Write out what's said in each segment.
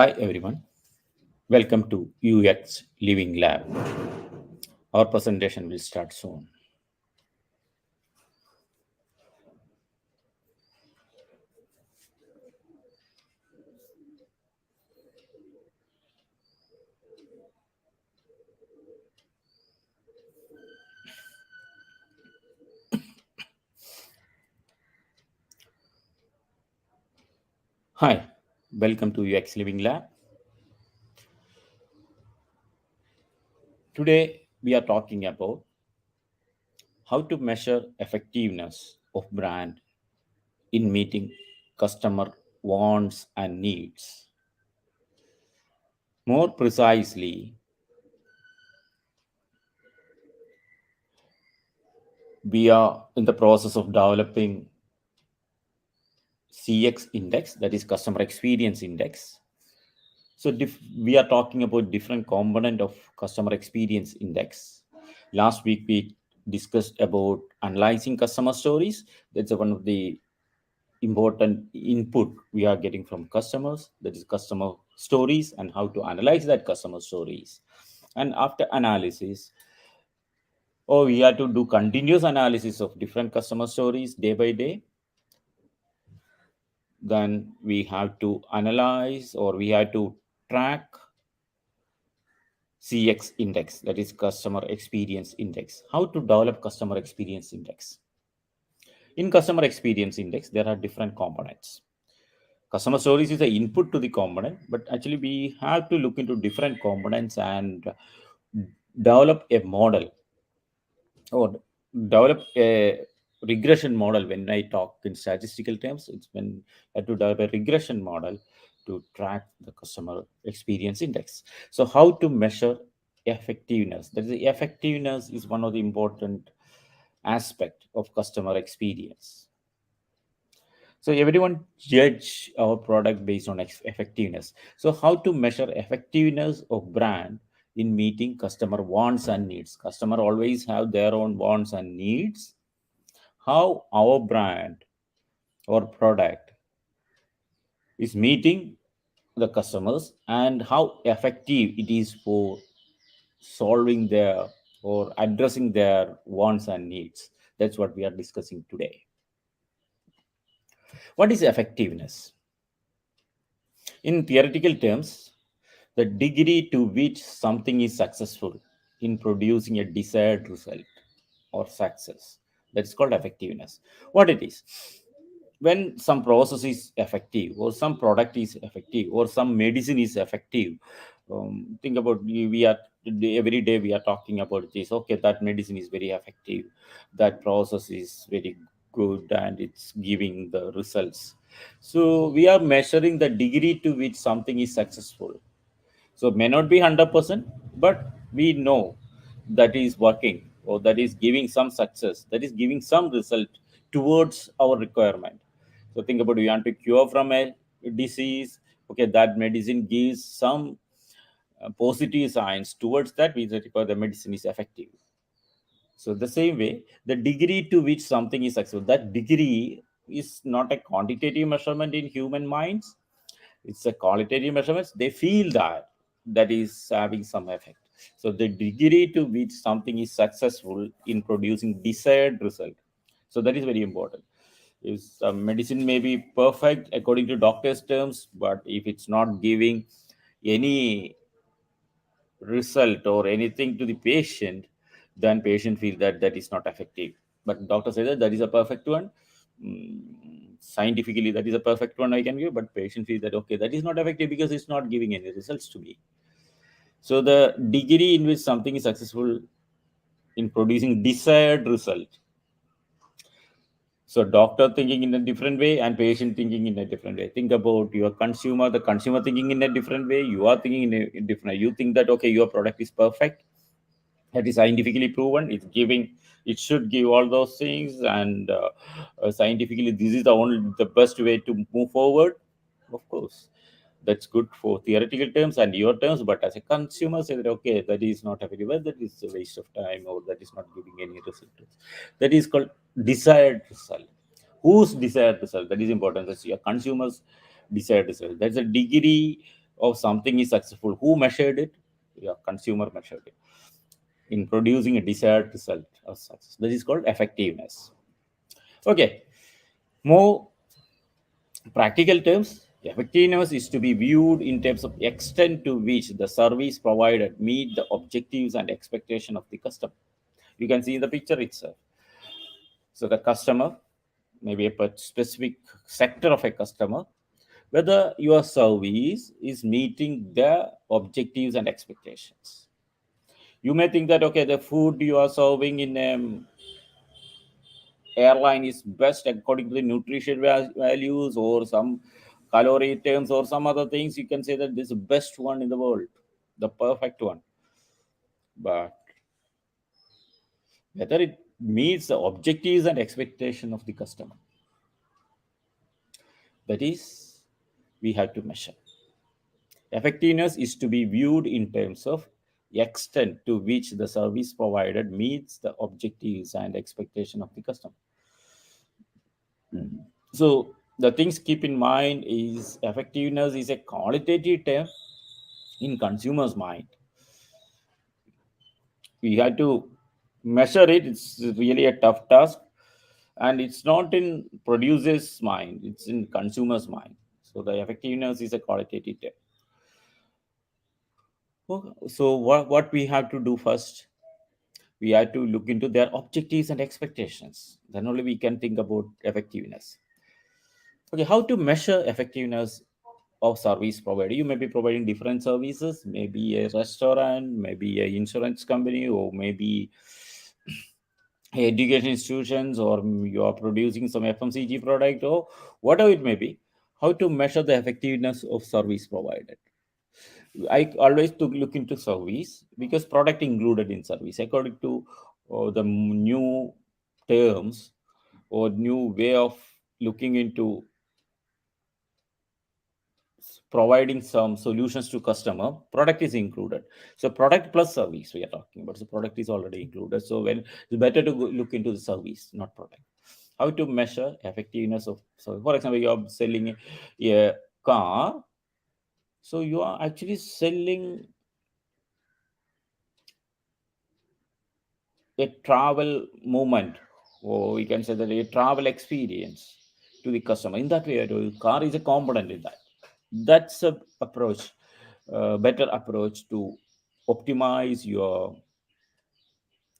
Hi everyone, welcome to UX Living Lab. Our presentation will start soon. Hi, welcome to UX Living Lab. Today we are talking about how to measure effectiveness of brand in meeting customer wants and needs. More precisely, we are in the process of developing CX index, that is customer experience index. So we are talking about different component of customer experience index. Last week we discussed about analyzing customer stories. That's one of the important input we are getting from customers. That is customer stories and how to analyze that customer stories. And after analysis, we have to do continuous analysis of different customer stories day by day. Then we have to analyze or we have to track CX index, that is customer experience index. How to develop customer experience index? In customer experience index, there are different components. Customer stories is the input to the component, but actually we have to look into different components and develop a model or develop a regression model. When I talk in statistical terms, it's when I have to develop a regression model to track the customer experience index. So how to measure effectiveness? That is, the effectiveness is one of the important aspect of customer experience. So everyone judge our product based on effectiveness. So how to measure effectiveness of brand in meeting customer wants and needs? Customer always have their own wants and needs. How our brand or product is meeting the customers and how effective it is for solving their or addressing their wants and needs. That's what we are discussing today. What is effectiveness? In theoretical terms, the degree to which something is successful in producing a desired result or success. That's called effectiveness. What it is? When some process is effective, or some product is effective, or some medicine is effective, think about we are every day we are talking about this. Okay, that medicine is very effective, that process is very good, and it's giving the results. So we are measuring the degree to which something is successful. So may not be 100%, but we know that is working or that is giving some success, that is giving some result towards our requirement. So think about, you want to cure from a disease. Okay, that medicine gives some positive signs towards that, means that the medicine is effective. So the same way, the degree to which something is successful, that degree is not a quantitative measurement in human minds. It's a qualitative measurements. They feel that that is having some effect. So the degree to which something is successful in producing desired result. So that is very important. If medicine may be perfect according to doctor's terms, but if it's not giving any result or anything to the patient, then patient feel that that is not effective. But doctor says that that is a perfect one. Scientifically, that is a perfect one I can give, but patient feel that okay, that is not effective because it's not giving any results to me. So the degree in which something is successful in producing desired result. So doctor thinking in a different way and patient thinking in a different way. Think about your consumer, the consumer thinking in a different way. You are thinking in a different way. You think that okay, your product is perfect. That is scientifically proven. It's giving. It should give all those things, and scientifically, this is the best way to move forward. Of course, that's good for theoretical terms and your terms, but as a consumer say that okay, that is not available, that is a waste of time, or that is not giving any result. That is called desired result. Whose desired result? That is important. That's your consumers desired result. That's a degree of something is successful. Who measured it? Yeah, consumer measured it in producing a desired result of success. That is called effectiveness. Okay, more practical terms, effectiveness is to be viewed in terms of extent to which the service provided meet the objectives and expectation of the customer. You can see in the picture itself. So the customer, maybe a specific sector of a customer, whether your service is meeting their objectives and expectations. You may think that okay, the food you are serving in airline is best according to the nutrition values or some calorie terms or some other things. You can say that this is the best one in the world, the perfect one. But whether it meets the objectives and expectation of the customer, that is, we have to measure. Effectiveness is to be viewed in terms of extent to which the service provided meets the objectives and expectation of the customer. So the things keep in mind is effectiveness is a qualitative term in consumers' mind. We had to measure it. It's really a tough task, and it's not in producers' mind. It's in consumers' mind. So the effectiveness is a qualitative term. So what we have to do first? We have to look into their objectives and expectations. Then only we can think about effectiveness. Okay, how to measure effectiveness of service provider? You may be providing different services, maybe a restaurant, maybe a insurance company, or maybe education institutions, or you are producing some FMCG product, or whatever it may be. How to measure the effectiveness of service provided? I always took look into service because product included in service according to the new terms or new way of looking into providing some solutions to customer. Product is included, so product plus service we are talking about. So product is already included, so when it's better to look into the service, not product. How to measure effectiveness of, so for example, you are selling a car, so you are actually selling a travel moment, or we can say that a travel experience to the customer. In that way, the car is a component in that. That's a approach, better approach to optimize your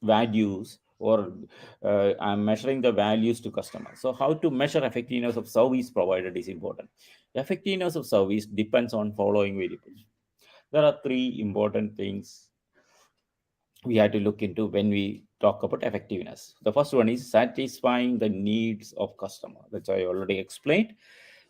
values, or I'm measuring the values to customers. So how to measure effectiveness of service provided is important. Effectiveness of service depends on following variables. There are three important things we had to look into when we talk about effectiveness. The first one is satisfying the needs of customer. That's I already explained.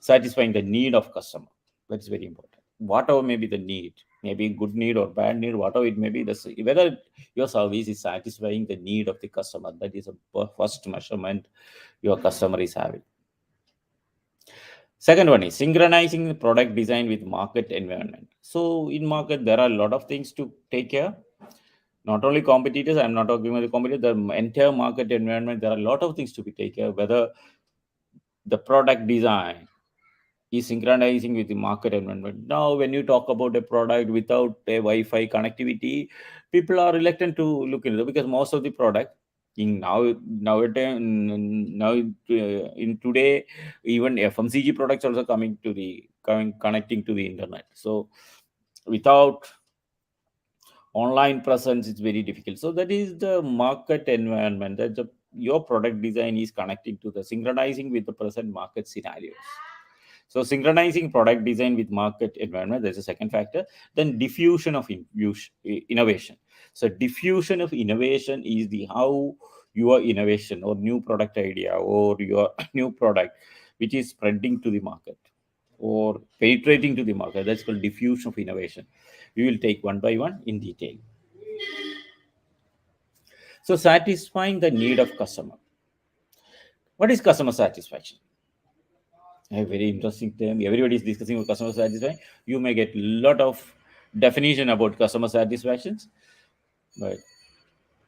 Satisfying the need of customer. That's very important. Whatever may be the need, maybe good need or bad need, whatever it may be, whether your service is satisfying the need of the customer, that is a first measurement your customer is having. Second one is synchronizing the product design with market environment. So in market, there are a lot of things to take care. Not only competitors, I'm not talking about the competitors, the entire market environment, there are a lot of things to be taken care, whether the product design is synchronizing with the market environment. Now, when you talk about a product without a Wi-Fi connectivity, people are reluctant to look into it because most of the product in nowadays now in today, even FMCG products also coming connecting to the internet. So without online presence, it's very difficult. So that is the market environment, that your product design is connecting to the synchronizing with the present market scenarios. So synchronizing product design with market environment, there's a second factor. Then diffusion of innovation. So diffusion of innovation is the how your innovation or new product idea or your new product which is spreading to the market or penetrating to the market. That's called diffusion of innovation. We will take one by one in detail. So satisfying the need of customer. What is customer satisfaction? A very interesting term. Everybody is discussing about customer satisfaction. You may get a lot of definition about customer satisfactions, but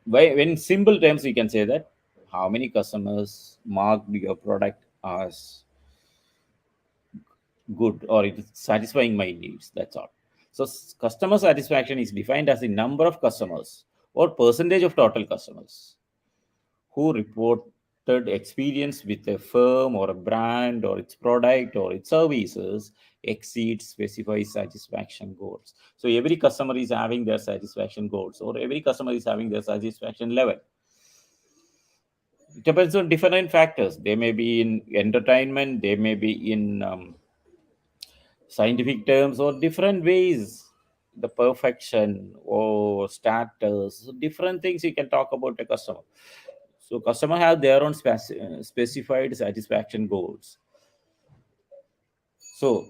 when simple terms we can say that how many customers marked your product as good or it is satisfying my needs. That's all. So customer satisfaction is defined as the number of customers or percentage of total customers who reported experience with a firm or a brand or its product or its services exceeds specified satisfaction goals. So every customer is having their satisfaction goals, or every customer is having their satisfaction level. It depends on different factors. They may be in entertainment, they may be in scientific terms, or different ways, the perfection or status, different things you can talk about a customer. So customer have their own specified satisfaction goals. So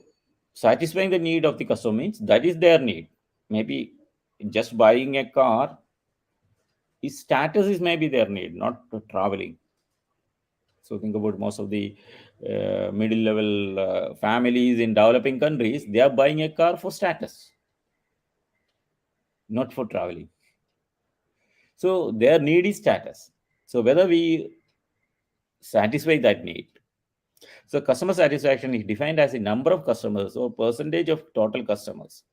satisfying the need of the customer means that is their need. Maybe just buying a car is status, is maybe their need, not traveling. So think about most of the middle level families in developing countries, they are buying a car for status, not for traveling. So their need is status. So whether we satisfy that need. So customer satisfaction is defined as the number of customers or percentage of total customers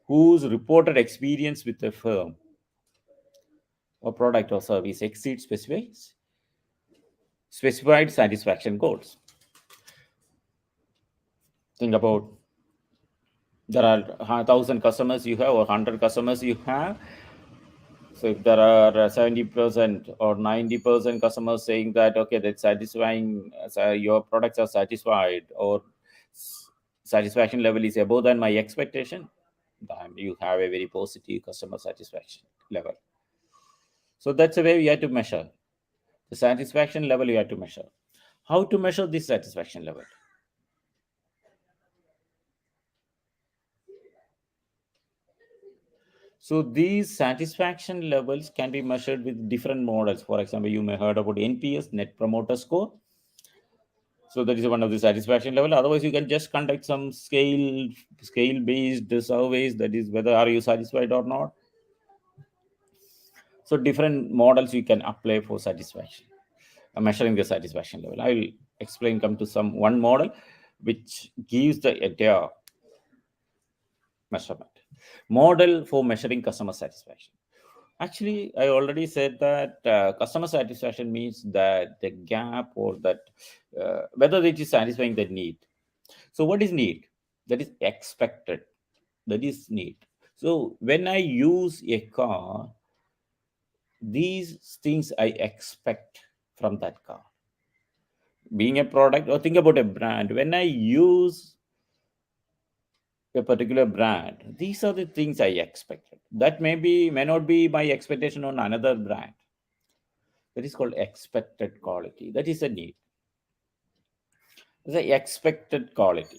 whose reported experience with a firm or product or service exceeds specified satisfaction goals. Think about, there are 1,000 customers you have or 100 customers you have. So if there are 70% or 90% customers saying that, okay, that's satisfying, your products are satisfied, or satisfaction level is above than my expectation, then you have a very positive customer satisfaction level. So that's the way we have to measure. The satisfaction level you have to measure. How to measure this satisfaction level? So these satisfaction levels can be measured with different models. For example, you may heard about NPS, Net Promoter Score. So that is one of the satisfaction level. Otherwise, you can just conduct some scale based surveys. That is whether are you satisfied or not. So different models you can apply for satisfaction, measuring the satisfaction level. I will explain. Come to some one model which gives the entire measurement model for measuring customer satisfaction. Actually, I already said that customer satisfaction means that the gap, or that whether it is satisfying the need. So what is need? That is expected. That is need. So when I use a car, these things I expect from that car. Being a product, or think about a brand. When I use a particular brand, these are the things I expected. That may not be my expectation on another brand. That is called expected quality. That is a need. The expected quality.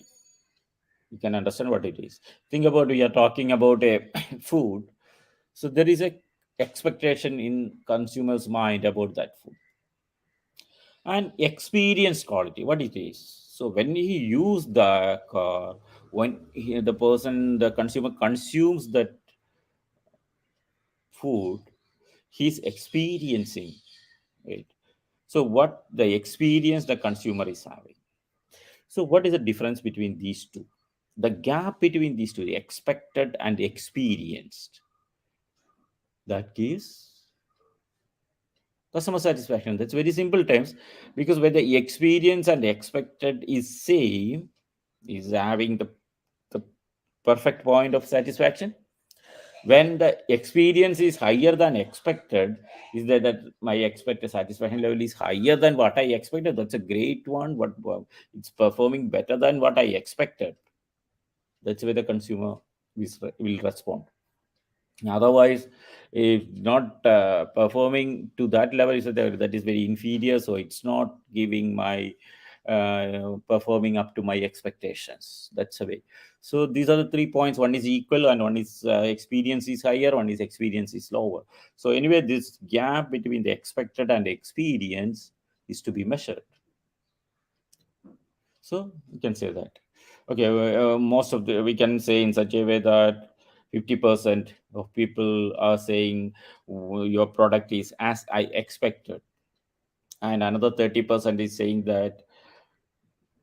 You can understand what it is. Think about, we are talking about a food. So there is a expectation in consumers' mind about that food. And experience quality, what it is. So when he use the car, when the consumer consumes that food, he's experiencing it. So what the experience the consumer is having. So what is the difference between these two? The gap between these two, the expected and experienced, that gives customer satisfaction. That's very simple terms, because when the experience and expected is same, is having the perfect point of satisfaction. When the experience is higher than expected, is that my expected satisfaction level is higher than what I expected. That's a great one. What it's performing better than what I expected. That's where the consumer will respond. Otherwise, if not performing to that level, is that is very inferior. So it's not giving my performing up to my expectations. That's the way. So these are the 3 points. One is equal, and one is experience is higher, one is experience is lower. So anyway, this gap between the expected and experience is to be measured. So you can say that. Okay, most of the, we can say in such a way that 50% of people are saying your product is as I expected, and another 30% is saying that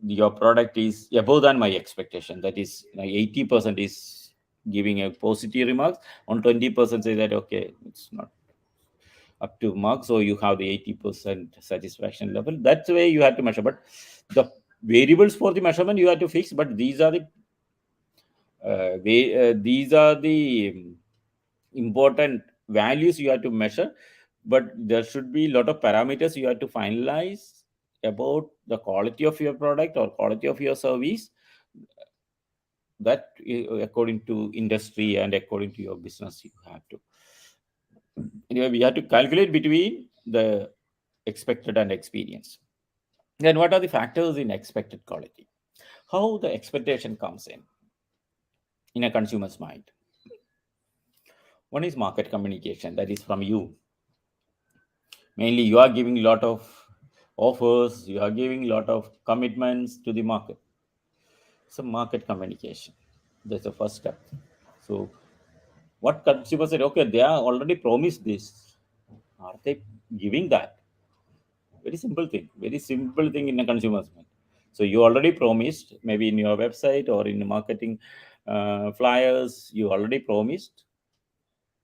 your product is above than my expectation. That is, 80% is giving a positive remarks, on 20% say that okay, it's not up to mark, so you have the 80% satisfaction level. That's the way you have to measure. But the variables for the measurement you have to fix, but these are the important values you have to measure. But there should be a lot of parameters you have to finalize about the quality of your product or quality of your service, that according to industry and according to your business you have to, anyway, we have to calculate between the expected and experience. Then what are the factors in expected quality? How the expectation comes in a consumer's mind. One is market communication, that is from you. Mainly you are giving a lot of offers, you are giving a lot of commitments to the market. So market communication, that's the first step. So what consumers said, okay, they are already promised this, are they giving that? Very simple thing in a consumer's mind. So you already promised, maybe in your website or in marketing flyers, you already promised,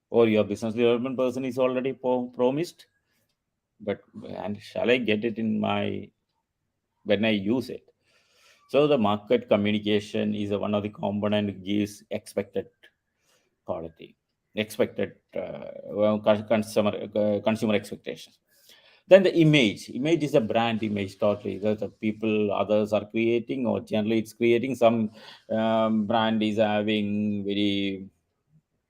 or your business development person is already promised, but and shall I get it in my, when I use it? So the market communication is one of the component gives expected quality, expected consumer expectations. Then the image is a brand image totally that the people others are creating, or generally it's creating some brand is having very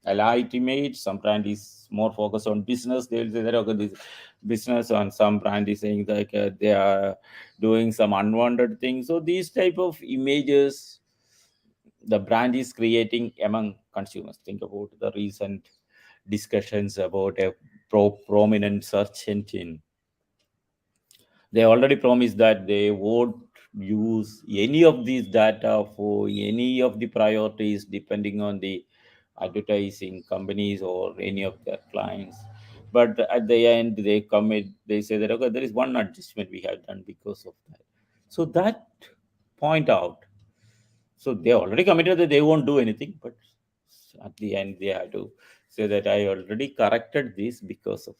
a light image, some brand is more focused on business, they will say that okay, this business, and some brand is saying that they are doing some unwanted things. So these type of images the brand is creating among consumers. Think about the recent discussions about a prominent search engine. They already promised that they won't use any of these data for any of the priorities depending on the advertising companies or any of their clients. But at the end they commit, they say that okay, there is one adjustment we have done because of that. So that point out, so they already committed that they won't do anything, but at the end they have to say that I already corrected this because of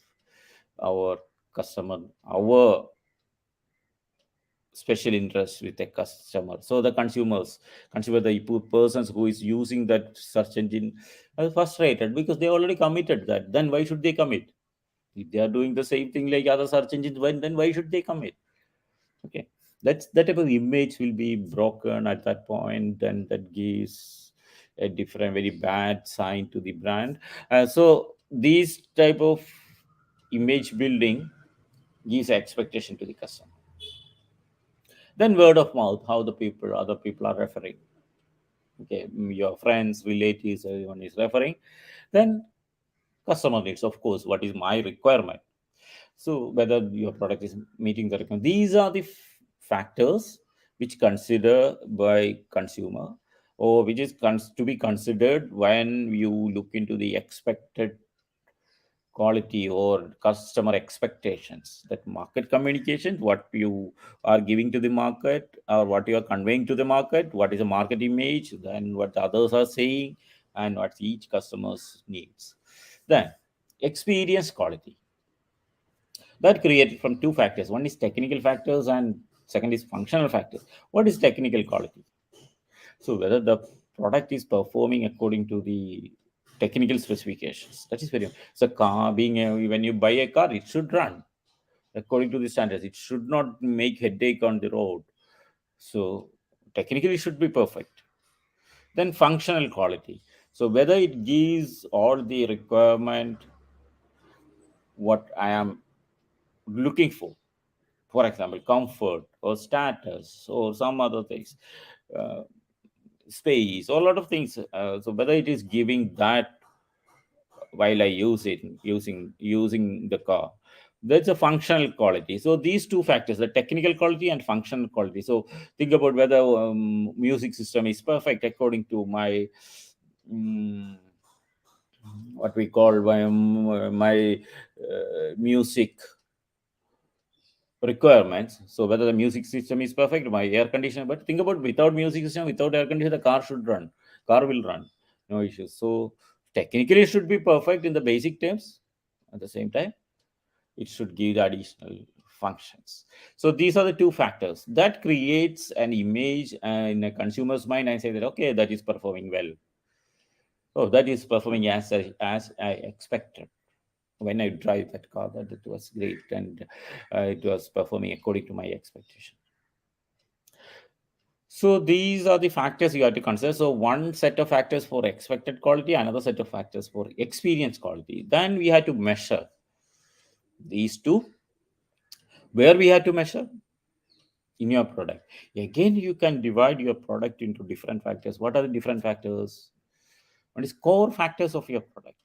our customer, our special interest with a customer. So the consumer, the persons who is using that search engine are frustrated because they already committed that. Then why should they commit? If they are doing the same thing like other search engines, then why should they commit? Okay, that type of image will be broken at that point, and that gives a different, very bad sign to the brand. So these type of image building gives expectation to the customer. Then word of mouth, how the people, other people are referring. Okay, your friends, relatives, everyone is referring. Then customer needs, of course, what is my requirement? So whether your product is meeting the requirement. These are the factors which consider by consumer, or which is to be considered when you look into the expected quality or customer expectations. That market communication, what you are giving to the market or what you are conveying to the market, what is the market image, then what the others are saying, and what each customer's needs. Then experience quality, that created from two factors. One is technical factors and second is functional factors. What is technical quality? So whether the product is performing according to the technical specifications, that is very. So car being when you buy a car, it should run according to the standards. It should not make headache on the road. So technically, it should be perfect. Then functional quality. So whether it gives all the requirement what I am looking for example, comfort or status or some other things, uh, space, or a lot of things. So whether it is giving that while I use it, using the car, that's a functional quality. So these two factors, the technical quality and functional quality. So think about whether music system is perfect according to my um, what we call my music requirements. So whether the music system is perfect, my air conditioner, but think about without music system, without air conditioner, the car will run, no issues. So technically it should be perfect in the basic terms. At the same time, it should give the additional functions. So these are the two factors that creates an image in a consumer's mind and say that, okay, that is performing well. Oh, that is performing as I expected. When I drive that car, that it was great, and it was performing according to my expectation. So these are the factors you have to consider. So one set of factors for expected quality, another set of factors for experience quality. Then we had to measure these two. Where we had to measure? In your product. Again, you can divide your product into different factors. What are the different factors? One is core factors of your product.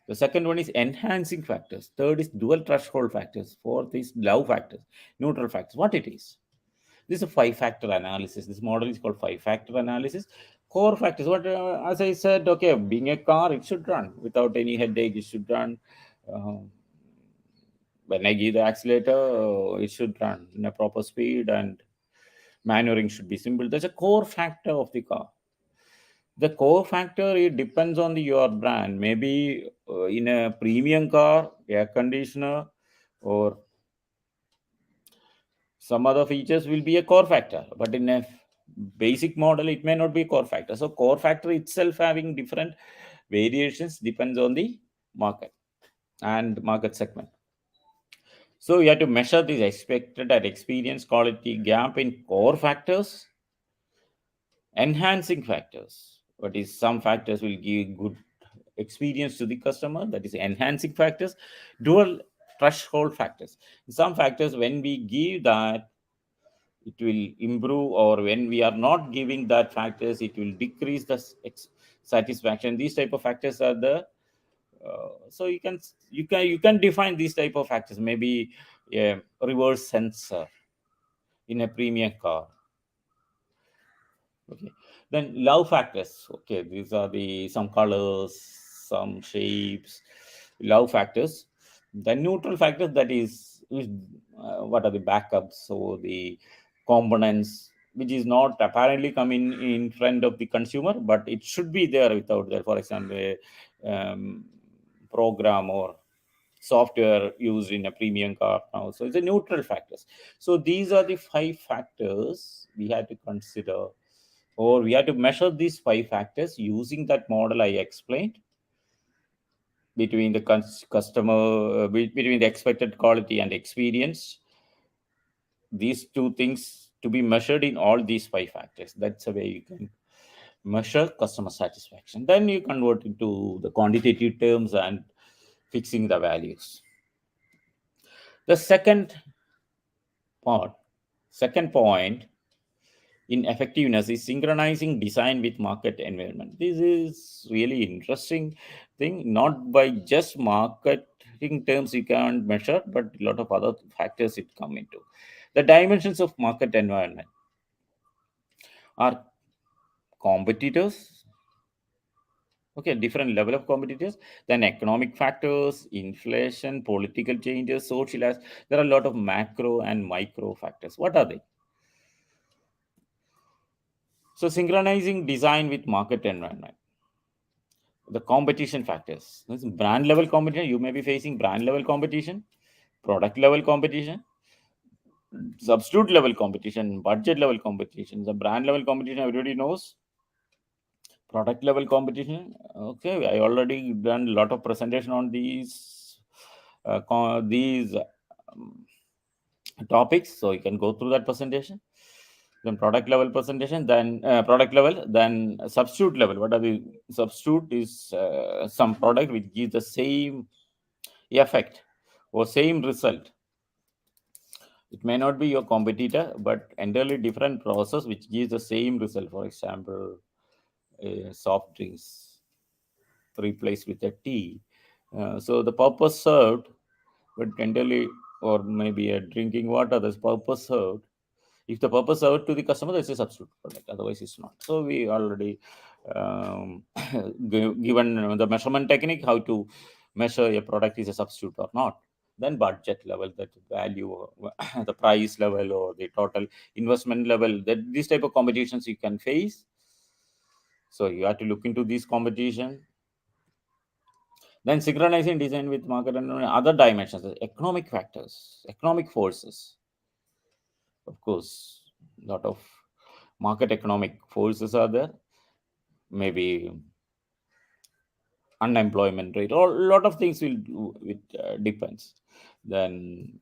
The second one is enhancing factors. Third is dual threshold factors. Fourth is love factors, neutral factors. What it is? This is a five-factor analysis. This model is called five-factor analysis. Core factors. What, as I said, okay, being a car, it should run without any headache. It should run. Uh, when I give the accelerator, it should run in a proper speed, and maneuvering should be simple. That's a core factor of the car. The core factor, it depends on your brand. Maybe in a premium car, air conditioner or some other features will be a core factor, but in a basic model it may not be a core factor. So core factor itself having different variations depends on the market and market segment. So you have to measure this expected and experience quality gap in core factors. Enhancing factors, what is some factors will give good experience to the customer, that is enhancing factors. Dual threshold factors, some factors when we give that it will improve, or when we are not giving that factors it will decrease the satisfaction. These type of factors are the so you can define these type of factors. Maybe a reverse sensor in a premium car. Okay. Then love factors. Okay, these are the some colors, some shapes, love factors. The neutral factors, that is what are the backups or the components which is not apparently coming in front of the consumer, but it should be there without there. For example, a program or software used in a premium car now. So it's a neutral factors. So these are the five factors we had to consider, or we have to measure these five factors using that model I explained between the customer, between the expected quality and experience. These two things to be measured in all these five factors. That's the way you can measure customer satisfaction. Then you convert into the quantitative terms and fixing the values. The part, second point in effectiveness is synchronizing design with market environment. This is really interesting thing. Not by just marketing terms you can't measure, but a lot of other factors it come into. The dimensions of market environment are competitors. Okay, different level of competitors. Then economic factors, inflation, political changes, social as there are a lot of macro and micro factors. What are they? So synchronizing design with market environment. The competition factors. This brand level competition, you may be facing brand level competition, product level competition, substitute level competition, budget level competition. The brand level competition everybody knows. Product level competition. Okay, I already done a lot of presentation on these topics, so you can go through that presentation. Then product level presentation, then product level, then substitute level. What are the substitute? Is some product which gives the same effect or same result. It may not be your competitor, but entirely different process which gives the same result. For example, soft drinks replaced with a tea. So the purpose served, but entirely, or maybe a drinking water, that's purpose served. If the purpose served to the customer, that's a substitute product. Otherwise, it's not. So we already given the measurement technique, how to measure a product is a substitute or not. then budget level, that value, the price level, or the total investment level, that these type of competitions you can face. So you have to look into this competition. Then synchronizing design with market and other dimensions, the economic factors, economic forces. Of course, a lot of market economic forces are there. Maybe unemployment rate, or a lot of things will do, it depends. Then,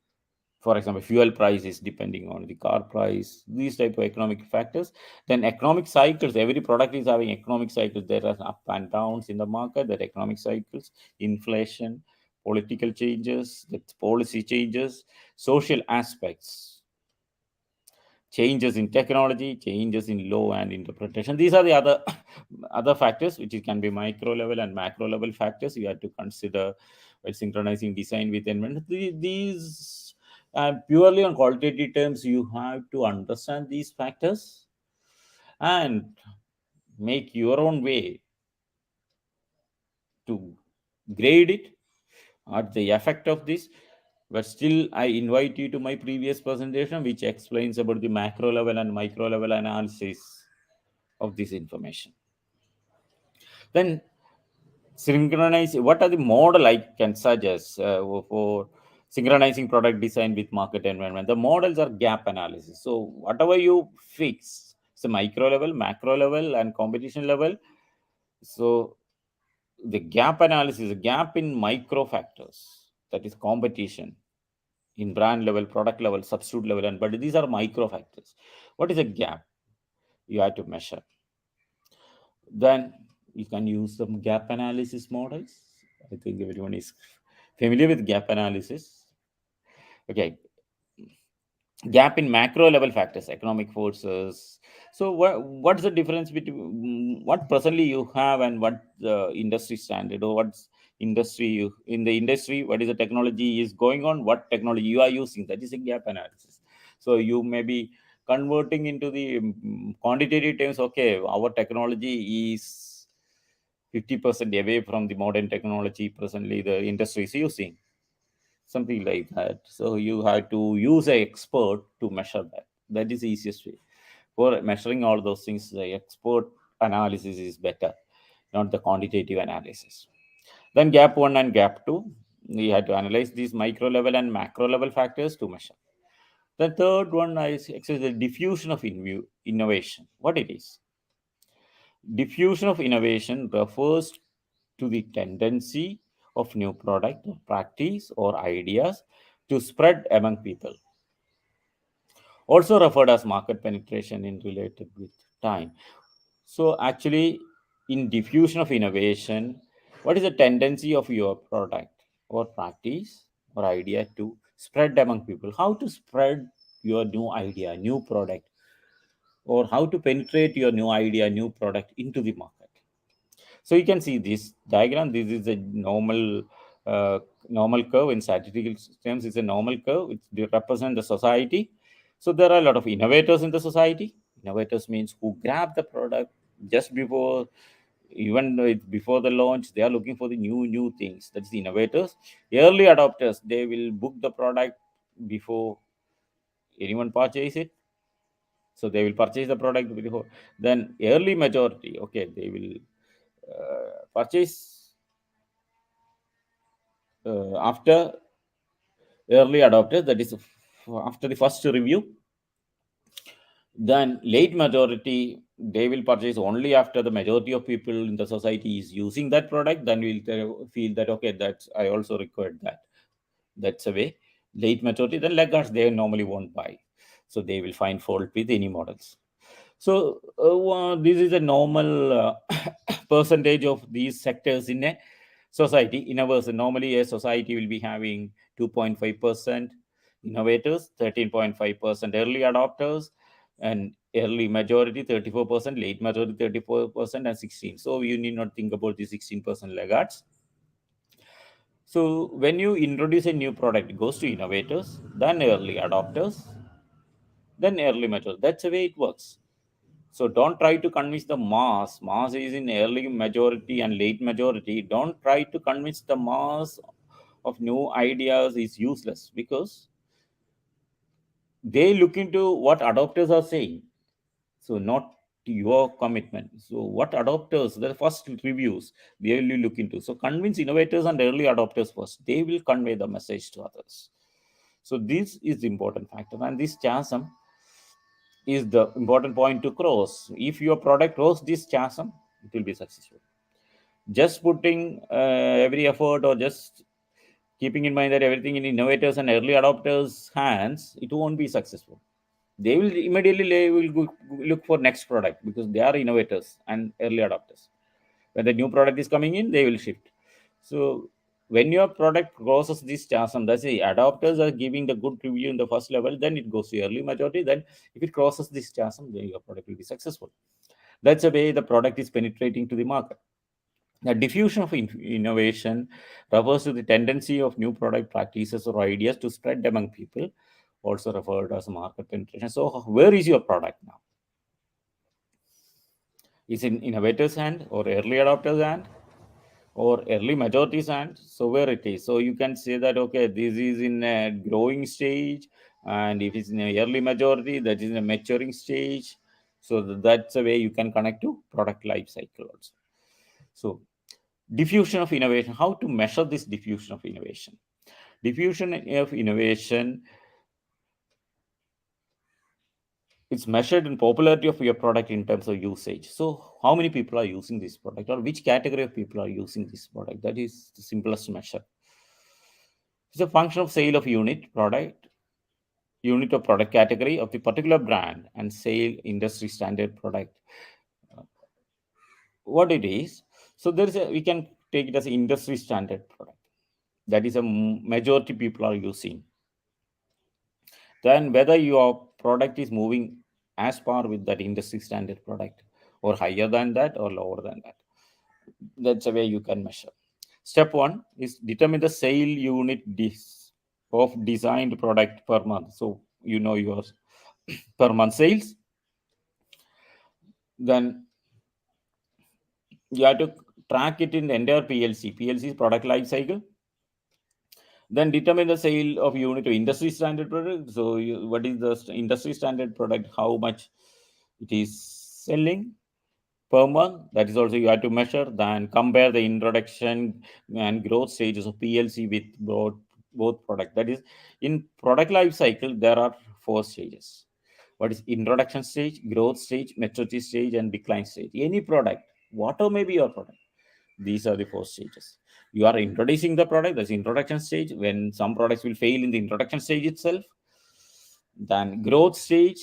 for example, fuel price is depending on the car price, these type of economic factors. Then economic cycles, every product is having economic cycles, there are up and downs in the market, that economic cycles, inflation, political changes, that policy changes, social aspects, changes in technology, changes in law and interpretation. These are the other other factors which can be micro level and macro level factors you have to consider while synchronizing design with environment. These purely on qualitative terms, you have to understand these factors and make your own way to grade it at the effect of this. But still, I invite you to my previous presentation, which explains about the macro level and micro level analysis of this information. Then synchronize, what are the model I can suggest for synchronizing product design with market environment? The models are gap analysis. So whatever you fix, so micro level, macro level, and competition level. So the gap analysis, a gap in micro factors, that is competition in brand level, product level, substitute level, and but these are micro factors. What is a gap? You have to measure. Then you can use some gap analysis models. I think everyone is familiar with gap analysis. Okay, gap in macro level factors, economic forces. So what's the difference between what presently you have and what the industry standard, or what's industry you in the industry, what is the technology is going on, what technology you are using? That is a gap analysis. So you may be converting into the quantitative terms. Okay, our technology is 50% away from the modern technology presently the industry is using, something like that. So you have to use an expert to measure that. That is the easiest way. For measuring all those things, the expert analysis is better, not the quantitative analysis. Then gap one and gap two, we had to analyze these micro level and macro level factors to measure. The third one is actually the diffusion of innovation. What it is? Diffusion of innovation refers to the tendency of new product, practice, or ideas to spread among people. Also referred as market penetration in related with time. So actually, in diffusion of innovation, what is the tendency of your product or practice or idea to spread among people? How to spread your new idea, new product, or how to penetrate your new idea, new product into the market? So you can see this diagram. This is a uh, normal curve in statistical terms. It's a normal curve. It represents the society. So there are a lot of innovators in the society. Innovators means who grab the product just before, even though it's before the launch. They are looking for the new things. That's the innovators. Early adopters, they will book the product before anyone purchase it. So they will purchase the product before. Then early majority, okay, they will purchase after early adopters, that is after the first review. Then late majority, they will purchase only after the majority of people in the society is using that product. Then we'll feel that okay, that's I also required that. That's a way. Late majority, then laggards, they normally won't buy, so they will find fault with any models. So this is a normal percentage of these sectors in a society. In a verse, normally a society will be having 2.5% innovators, 13.5% early adopters, and early majority 34%, late majority 34%, and 16. So you need not think about the 16% laggards. So when you introduce a new product, it goes to innovators, then early adopters, then early majority. That's the way it works. So don't try to convince the mass. Mass is in early majority and late majority. Don't try to convince the mass of new ideas is useless, because they look into what adopters are saying, so not your commitment. So what adopters, the first reviews, they will look into. So convince innovators and early adopters first, they will convey the message to others. So this is the important factor, and this chasm is the important point to cross. If your product cross this chasm, it will be successful. Just putting every effort, or just keeping in mind that everything in innovators and early adopters hands, it won't be successful. They will immediately, they will look for next product, because they are innovators and early adopters. When the new product is coming in, they will shift. So when your product crosses this chasm, that's the adopters are giving the good review in the first level, then it goes to early majority. Then if it crosses this chasm, then your product will be successful. That's the way the product is penetrating to the market. The diffusion of innovation refers to the tendency of new product practices or ideas to spread among people, also referred as market penetration. So where is your product now? Is in innovators' hand, or early adopters' hand, or early majorities hand? So where it is? So you can say that, okay, this is in a growing stage, and if it's in a early majority, that is in a maturing stage. So that's the way you can connect to product life cycle also. So diffusion of innovation, how to measure this diffusion of innovation? Diffusion of innovation, it's measured in popularity of your product in terms of usage. So how many people are using this product, or which category of people are using this product? That is the simplest measure. It's a function of sale of unit of product category of the particular brand, and sale industry standard product. What it is? So there is a, we can take it as industry standard product. That is a majority people are using. Then whether your product is moving as par with that industry standard product, or higher than that, or lower than that. That's the way you can measure. Step one is determine the sale unit of designed product per month. So you know your per month sales. Then you have to track it in the entire PLC. PLC is product life cycle. Then determine the sale of unit to industry standard product. So what is the industry standard product? How much it is selling per month? That is also you have to measure. Then compare the introduction and growth stages of PLC with both product. That is, in product life cycle, there are 4 stages. What is introduction stage, growth stage, maturity stage, and decline stage? Any product, whatever may be your product, these are the 4 stages. You are introducing the product, that's introduction stage, when some products will fail in the introduction stage itself. Then growth stage,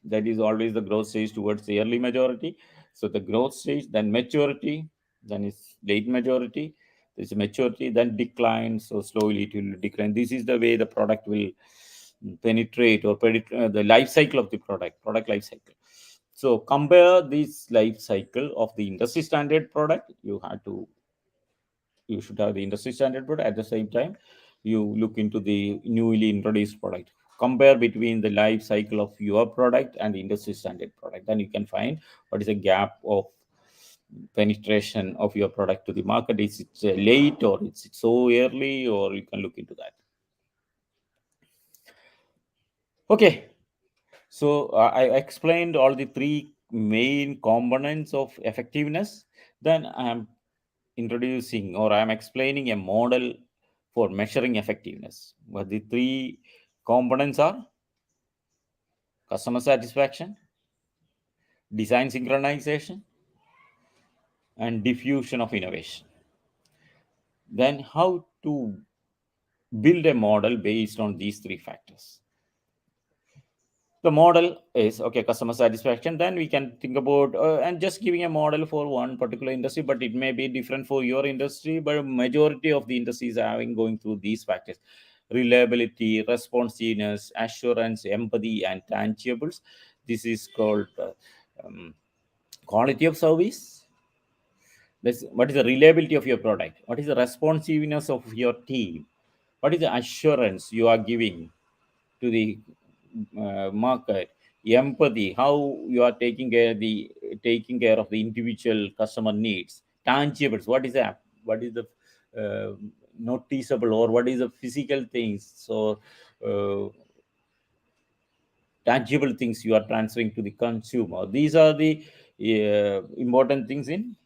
that is always the growth stage towards the early majority. So the growth stage, then maturity, then is late majority, there's maturity, then decline. So slowly it will decline. This is the way the product will penetrate, or the life cycle of the product life cycle. So compare this life cycle of the industry standard product. You should have the industry standard product. At the same time, you look into the newly introduced product. Compare between the life cycle of your product and the industry standard product. Then you can find what is the gap of penetration of your product to the market. Is it late, or is it so early, or you can look into that. Okay, so I explained all the 3 main components of effectiveness. Then I am introducing, or I am explaining a model for measuring effectiveness. What the 3 components are: customer satisfaction, design synchronization, and diffusion of innovation. Then how to build a model based on these 3 factors? The model is, okay, customer satisfaction. Then we can think about and just giving a model for one particular industry, but it may be different for your industry. But majority of the industries are having going through these factors: reliability, responsiveness, assurance, empathy, and tangibles. This is called um, quality of service. What is the reliability of your product? What is the responsiveness of your team? What is the assurance you are giving to the market? Empathy, how you are taking care of the individual customer needs. Tangibles, what is the uh, noticeable, or what is the physical things, or uh, tangible things you are transferring to the consumer. These are the important things in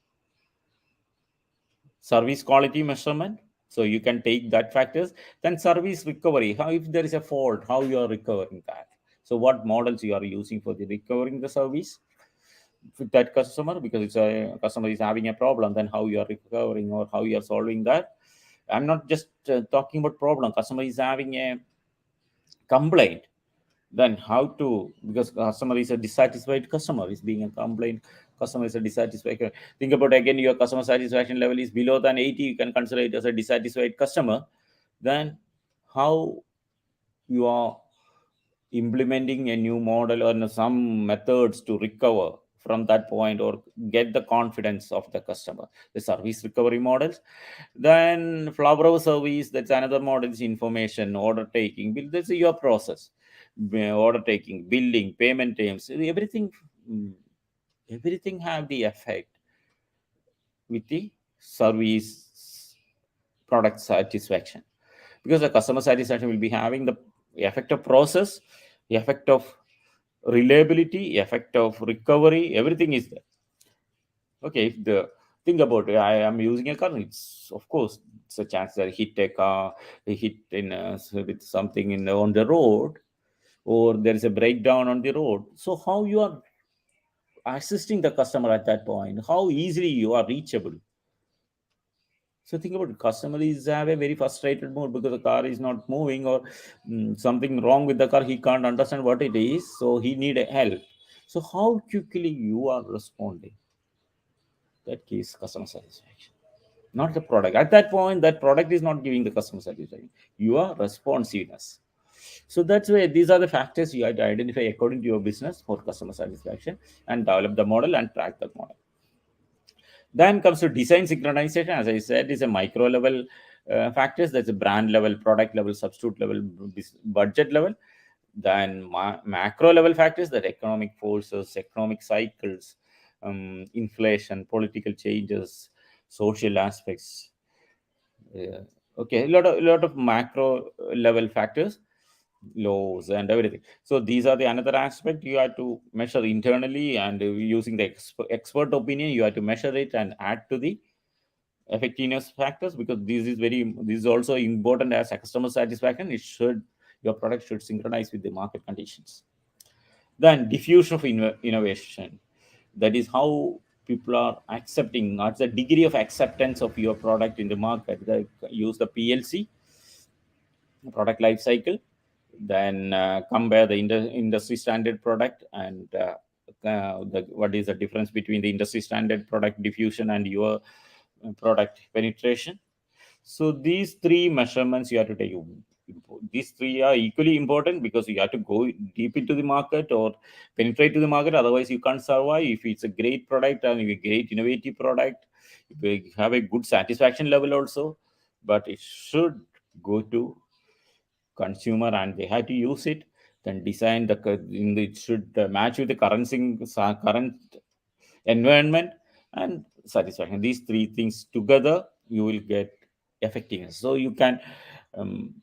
service quality measurement. So you can take that factors. Then service recovery, how if there is a fault, how you are recovering that. So what models you are using for the recovering the service with that customer, because it's a customer is having a problem, then how you are recovering or how you are solving that. I'm not just talking about problem. Customer is having a complaint, then how to, because customer is a dissatisfied customer, is being a complaint customer, is a dissatisfied. Think about again, your customer satisfaction level is below than 80, you can consider it as a dissatisfied customer. Then how you are implementing a new model or some methods to recover from that point or get the confidence of the customer, the service recovery models. Then flower service, that's another model, is information order taking bill, that's your process. Order taking, billing, payment terms, everything. mm, Everything have the effect with the service product satisfaction, because the customer satisfaction will be having the effect of process, the effect of reliability, effect of recovery, everything is there. Okay, if the think about it, I am using a car, it's of course it's a chance that I hit a car, I hit in with something in on the road, or there is a breakdown on the road. So how you are assisting the customer at that point, how easily you are reachable. So think about it. Customer is have a very frustrated mood because the car is not moving, or something wrong with the car. He can't understand what it is, so he need a help. So how quickly you are responding? That gives customer satisfaction, not the product. At that point, that product is not giving the customer satisfaction. Your responsiveness. So that's why these are the factors you have to identify according to your business for customer satisfaction, and develop the model and track the model. Then comes to design synchronization. As I said, is a micro level factors. That's a brand level, product level, substitute level, budget level. Then macro level factors, that economic forces, economic cycles, inflation, political changes, social aspects. uh, okay, a lot of macro level factors, laws and everything. So these are the another aspect you have to measure internally, and using the expert opinion you have to measure it and add to the effectiveness factors, because this is also important as a customer satisfaction. It should, your product should synchronize with the market conditions. Then diffusion of innovation, that is how people are accepting, what's the degree of acceptance of your product in the market. They use the PLC, product life cycle. Then compare the industry standard product, and what is the difference between the industry standard product diffusion and your product penetration. So these three measurements you have to take. These three are equally important, because you have to go deep into the market or penetrate to the market. Otherwise, you can't survive. If it's a great product and a great innovative product, you have a good satisfaction level also, but it should go to consumer and they have to use it. Then design it should match with the current environment and satisfaction. These three things together, you will get effectiveness. So you can um,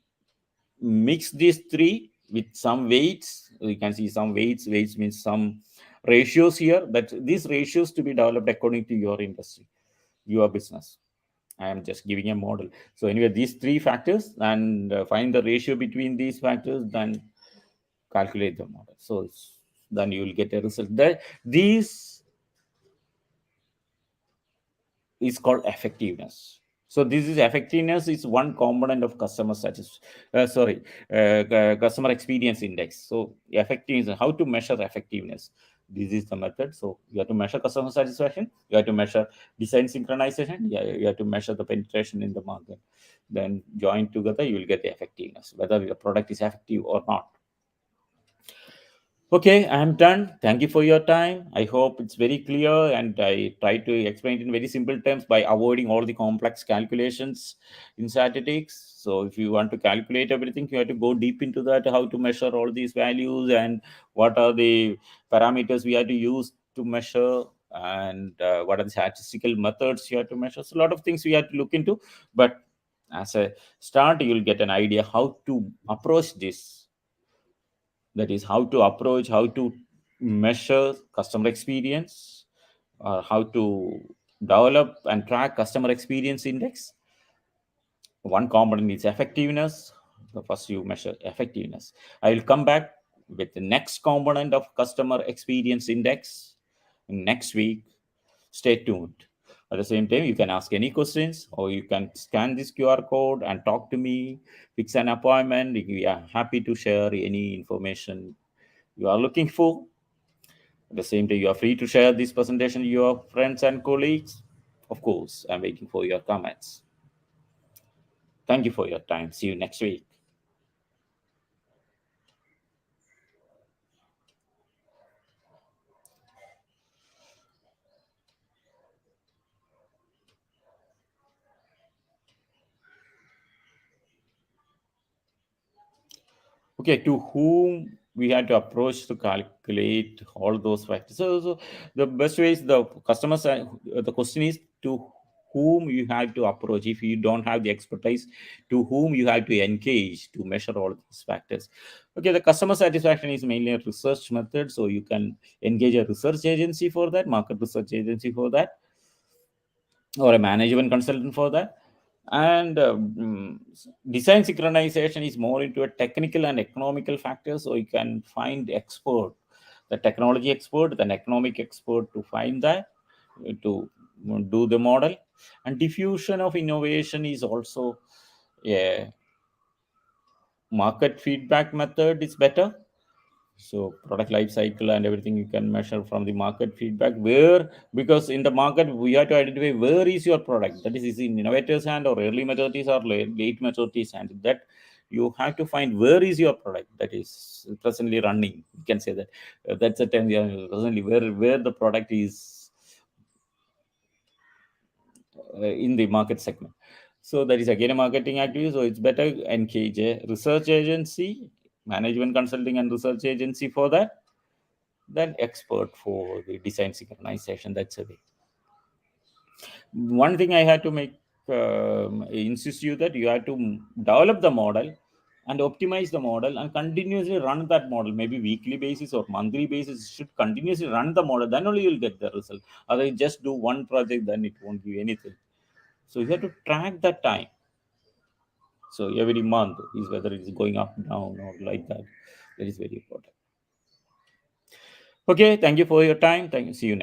mix these three with some weights. You can see some weights means some ratios here, that these ratios to be developed according to your industry, your business. I am just giving a model. So anyway, these three factors, and find the ratio between these factors, then calculate the model. So then you will get a result. That these is called effectiveness. So this is effectiveness is one component of customer experience index. So effectiveness, how to measure effectiveness. This is the method. So you have to measure customer satisfaction. You have to measure design synchronization. Yeah, you have to measure the penetration in the market. Then join together, you will get the effectiveness, whether the product is effective or not. Okay, I'm done. Thank you for your time. I hope it's very clear, and I try to explain it in very simple terms by avoiding all the complex calculations in statistics. So, if you want to calculate everything, you have to go deep into that, how to measure all these values, and what are the parameters we have to use to measure, and what are the statistical methods you have to measure. So, a lot of things we have to look into, but As a start, you'll get an idea how to approach this. That is, how to approach, how to measure customer experience, or how to develop and track customer experience index. One component is effectiveness. The first you measure effectiveness. I will come back with the next component of customer experience index next week. Stay tuned. At the same time, you can ask any questions, or you can scan this QR code and talk to me, fix an appointment. We are happy to share any information you are looking for. At the same time, you are free to share this presentation to your friends and colleagues. Of course, I'm waiting for your comments. Thank you for your time. See you next week. Okay, to whom we had to approach to calculate all those factors. So the best way is the customer side. The question is to whom you have to approach. If you don't have the expertise, to whom you have to engage to measure all these factors. Okay, the customer satisfaction is mainly a research method. So you can engage a research agency for that, market research agency for that, or a management consultant for that. And design synchronization is more into a technical and economical factor, so you can find expert, the technology expert, the economic expert, to find that, to do the model. And diffusion of innovation is also a market feedback method is better. So product life cycle and everything you can measure from the market feedback, where, because in the market we have to identify where is your product, that is in innovators hand or early majorities or late majorities hand, that you have to find where is your product that is presently running, you can say that. That's the time, yeah, presently where the product is in the market segment. So that is again a marketing activity. So it's better engage a research agency, management consulting and research agency for that, than expert for the design synchronization. That's a way. One thing I had to make insist you that you have to develop the model and optimize the model and continuously run that model, maybe weekly basis or monthly basis. You should continuously run the model, then only you'll get the result. Otherwise, just do one project, then it won't give anything. So you have to track that time. So every month is whether it is going up, down, or like that. That is very important. Okay, thank you for your time. Thank you. See you next.